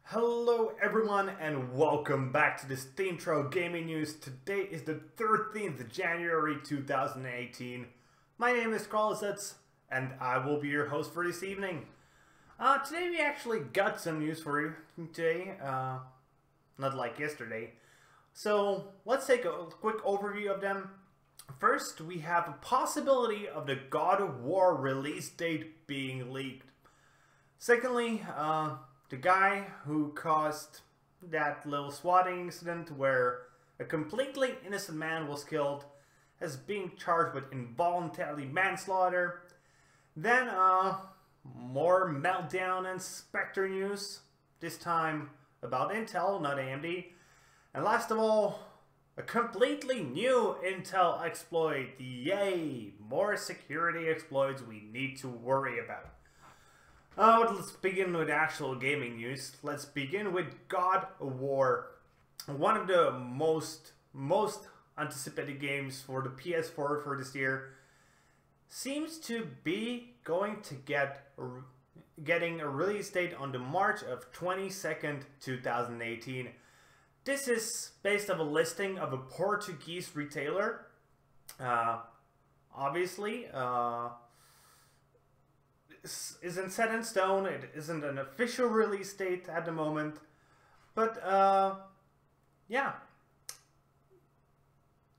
Hello everyone and welcome back to the SteemTrail Gaming News. Today is the 13th of January 2018. My name is Kralizec and I will be your host for this evening. Today we actually got some news for you today, not like yesterday. So let's take a quick overview of them. First, we have a possibility of the God of War release date being leaked. Secondly, the guy who caused that little swatting incident where a completely innocent man was killed is being charged with involuntary manslaughter. Then more Meltdown and Specter news, this time about Intel, not AMD. And last of all, a completely new Intel exploit. Yay! More security exploits we need to worry about. Let's begin with actual gaming news. Let's begin with God of War. One of the most anticipated games for the PS4 for this year seems to be going to getting a release date on the March of 22nd, 2018. This is based on a listing of a Portuguese retailer. Obviously, isn't set in stone. It isn't an official release date at the moment, but yeah,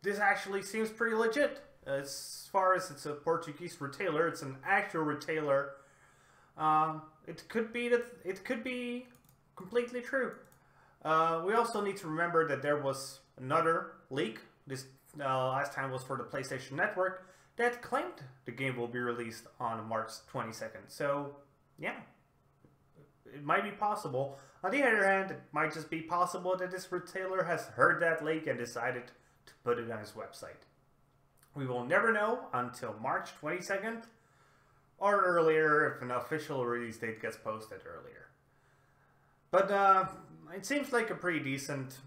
this actually seems pretty legit. As far as it's a Portuguese retailer, it's an actual retailer. It could be completely true. We also need to remember that there was another leak. This last time was for the PlayStation Network, that claimed the game will be released on March 22nd. So, yeah, it might be possible. On the other hand, it might just be possible that this retailer has heard that leak and decided to put it on his website. We will never know until March 22nd or earlier if an official release date gets posted earlier. But it seems like a pretty decent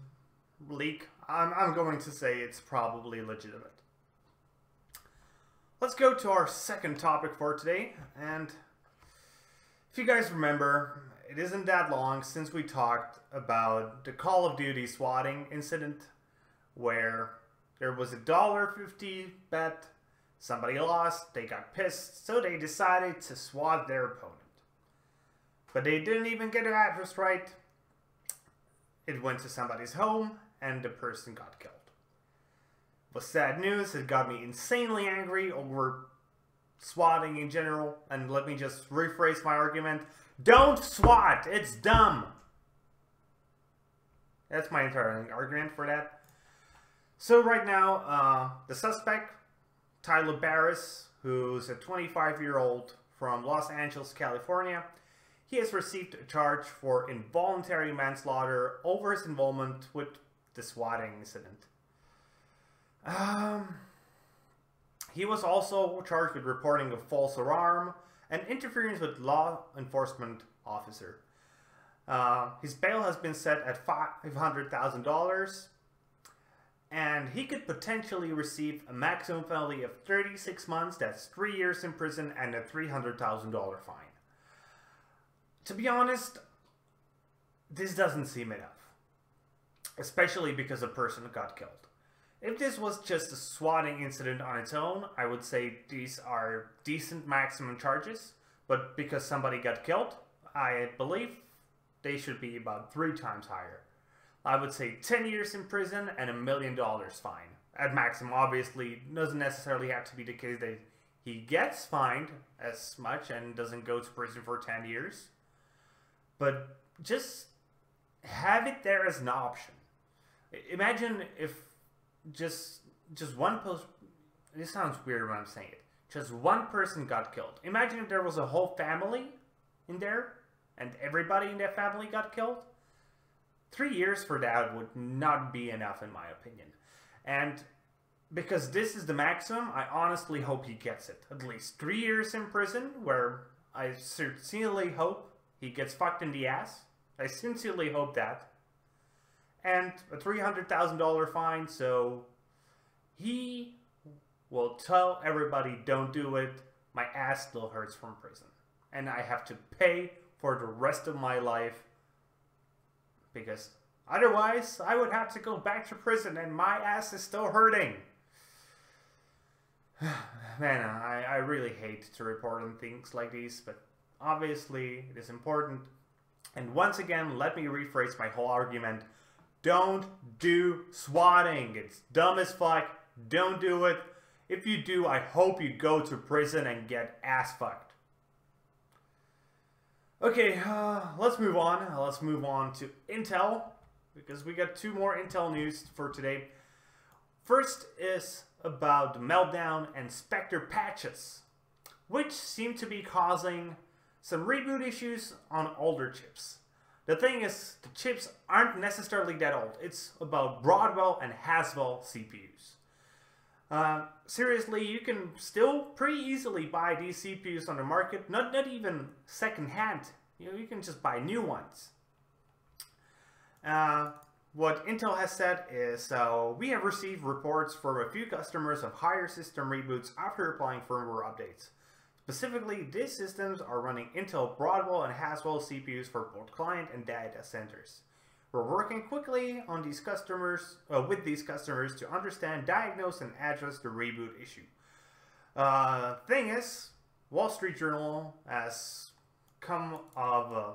leak. I'm going to say it's probably legitimate. Let's go to our second topic for today, and if you guys remember, it isn't that long since we talked about the Call of Duty swatting incident where there was a $1.50 bet, somebody lost, they got pissed, so they decided to swat their opponent. But they didn't even get their address right. It went to somebody's home, and the person got killed. It was sad news. It got me insanely angry over swatting in general. And let me just rephrase my argument. Don't swat! It's dumb! That's my entire argument for that. So right now, the suspect, Tyler Barris, who's a 25-year-old from Los Angeles, California, he has received a charge for involuntary manslaughter over his involvement with the swatting incident. He was also charged with reporting a false alarm and interference with law enforcement officer. His bail has been set at $500,000, and he could potentially receive a maximum penalty of 36 months, that's 3 years in prison, and a $300,000 fine. To be honest, this doesn't seem enough, especially because a person got killed. If this was just a swatting incident on its own, I would say these are decent maximum charges. But because somebody got killed, I believe they should be about 3 times higher. I would say 10 years in prison and $1 million fine. At maximum, obviously, doesn't necessarily have to be the case that he gets fined as much and doesn't go to prison for 10 years. But just have it there as an option. Imagine if just one person, this sounds weird when I'm saying it, just one person got killed. Imagine if there was a whole family in there and everybody in that family got killed. 3 years for that would not be enough in my opinion. And because this is the maximum, I honestly hope he gets it. At least 3 years in prison, where I sincerely hope he gets fucked in the ass. I sincerely hope that. And a $300,000 fine, so he will tell everybody don't do it, my ass still hurts from prison. And I have to pay for the rest of my life because otherwise I would have to go back to prison and my ass is still hurting. Man, I really hate to report on things like these, but obviously it is important. And once again, let me rephrase my whole argument. Don't do swatting. It's dumb as fuck. Don't do it. If you do, I hope you go to prison and get ass fucked. Okay, let's move on. Let's move on to Intel, because we got 2 more Intel news for today. First is about the Meltdown and Specter patches, which seem to be causing some reboot issues on older chips. The thing is, the chips aren't necessarily that old. It's about Broadwell and Haswell CPUs. Seriously, you can still pretty easily buy these CPUs on the market, not even second-hand. You can just buy new ones. What Intel has said is, we have received reports from a few customers of higher system reboots after applying firmware updates. Specifically, these systems are running Intel Broadwell and Haswell CPUs for both client and data centers. We're working quickly on these customers, with these customers to understand, diagnose, and address the reboot issue. Thing is, Wall Street Journal has come of a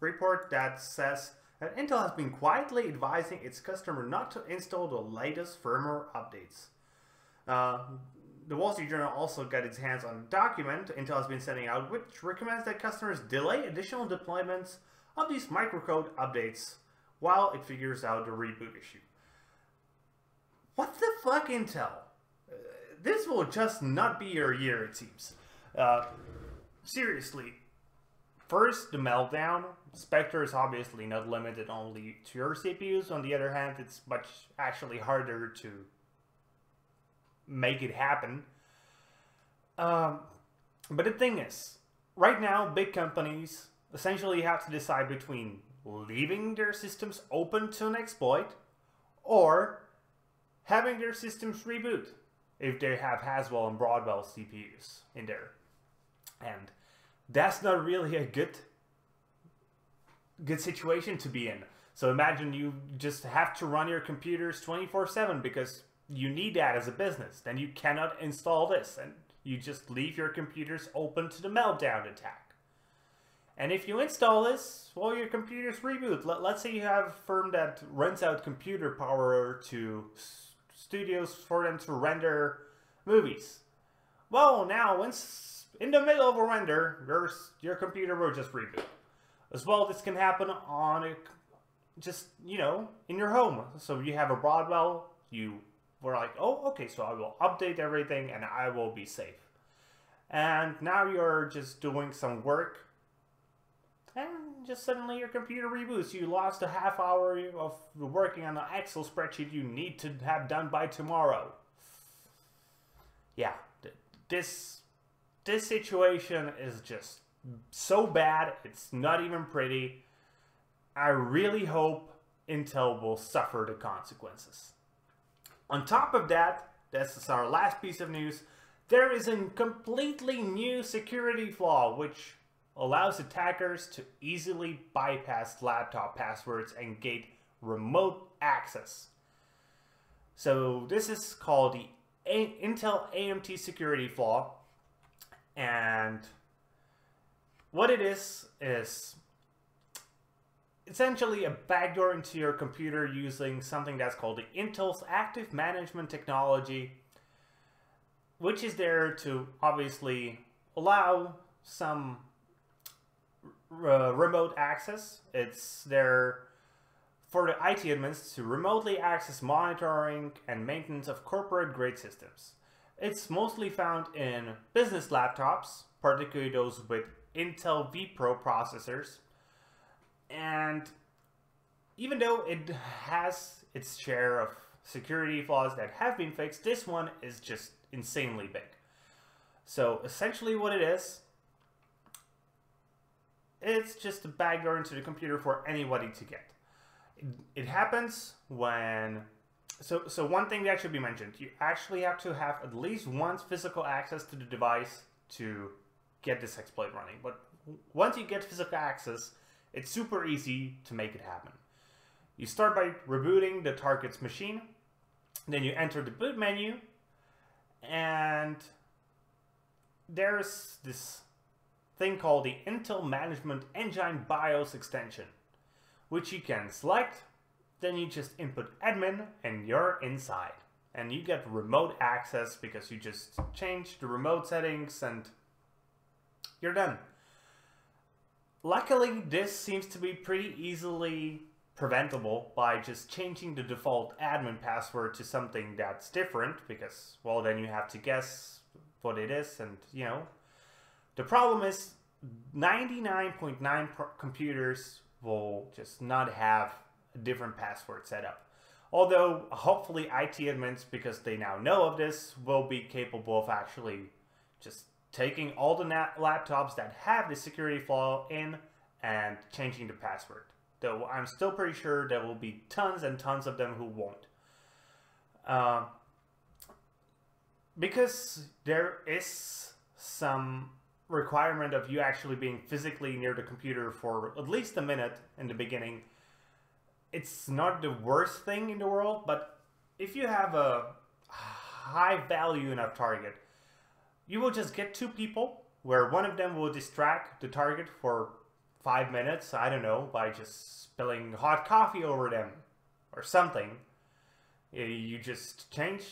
report that says that Intel has been quietly advising its customer not to install the latest firmware updates. The Wall Street Journal also got its hands on a document Intel has been sending out, which recommends that customers delay additional deployments of these microcode updates while it figures out the reboot issue. What the fuck, Intel? This will just not be your year, it seems. Seriously. First, the Meltdown. Specter is obviously not limited only to your CPUs. On the other hand, it's much actually harder to make it happen. But the thing is, right now, big companies essentially have to decide between leaving their systems open to an exploit or having their systems reboot if they have Haswell and Broadwell CPUs in there. And that's not really a good situation to be in. So imagine you just have to run your computers 24/7 because you need that as a business. Then you cannot install this and you just leave your computers open to the Meltdown attack. And if you install this, well, your computers reboot. Let's say you have a firm that rents out computer power to studios for them to render movies. Well, now, once in the middle of a render, your computer will just reboot. As well, this can happen on just, in your home. So you have a Broadwell, you were like, oh, okay, so I will update everything and I will be safe. And now you're just doing some work and just suddenly your computer reboots. You lost a half hour of working on an Excel spreadsheet you need to have done by tomorrow. Yeah, this situation is just so bad, it's not even pretty. I really hope Intel will suffer the consequences. On top of that, this is our last piece of news, there is a completely new security flaw which allows attackers to easily bypass laptop passwords and gate remote access. So this is called the Intel AMT security flaw, and what it is essentially a backdoor into your computer using something that's called the Intel's Active Management Technology, which is there to obviously allow some remote access. It's there for the IT admins to remotely access monitoring and maintenance of corporate grade systems. It's mostly found in business laptops, particularly those with Intel vPro processors. And even though it has its share of security flaws that have been fixed, this one is just insanely big. So essentially what it is, it's just a backdoor into the computer for anybody to get. It happens when So one thing that should be mentioned, you actually have to have at least once physical access to the device to get this exploit running. But once you get physical access, it's super easy to make it happen. You start by rebooting the target's machine, then you enter the boot menu, and there's this thing called the Intel Management Engine BIOS extension, which you can select. Then you just input admin and you're inside. And you get remote access because you just change the remote settings and you're done. Luckily, this seems to be pretty easily preventable by just changing the default admin password to something that's different, because, well, then you have to guess what it is, and, you know. The problem is 99.9% computers will just not have a different password set up. Although, hopefully IT admins, because they now know of this, will be capable of actually just taking all the laptops that have the security flaw in and changing the password. Though I'm still pretty sure there will be tons and tons of them who won't. Because there is some requirement of you actually being physically near the computer for at least a minute in the beginning. It's not the worst thing in the world, but if you have a high value enough target, you will just get two people where one of them will distract the target for 5 minutes, I don't know, by just spilling hot coffee over them or something. You just change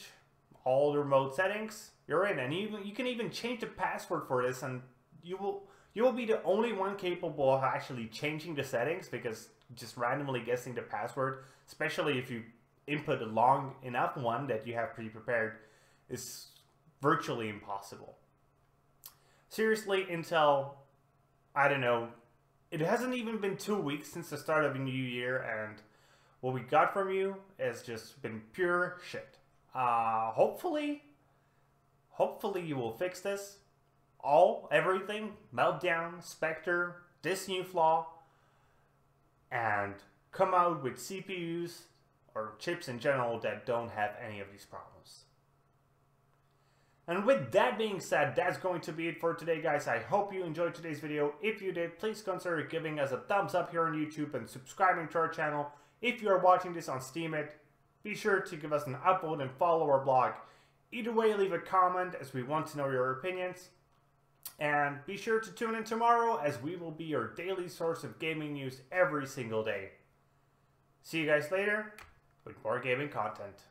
all the remote settings, you're in, and you can even change the password for this, and you will be the only one capable of actually changing the settings, because just randomly guessing the password, especially if you input a long enough one that you have pre-prepared, is virtually impossible. Seriously, Intel, I don't know, it hasn't even been 2 weeks since the start of a new year, and what we got from you has just been pure shit. Hopefully you will fix this. Everything, Meltdown, Specter, this new flaw, and come out with CPUs or chips in general that don't have any of these problems. And with that being said, that's going to be it for today, guys. I hope you enjoyed today's video. If you did, please consider giving us a thumbs up here on YouTube and subscribing to our channel. If you are watching this on Steam, be sure to give us an upvote and follow our blog. Either way, leave a comment, as we want to know your opinions. And be sure to tune in tomorrow, as we will be your daily source of gaming news every single day. See you guys later with more gaming content.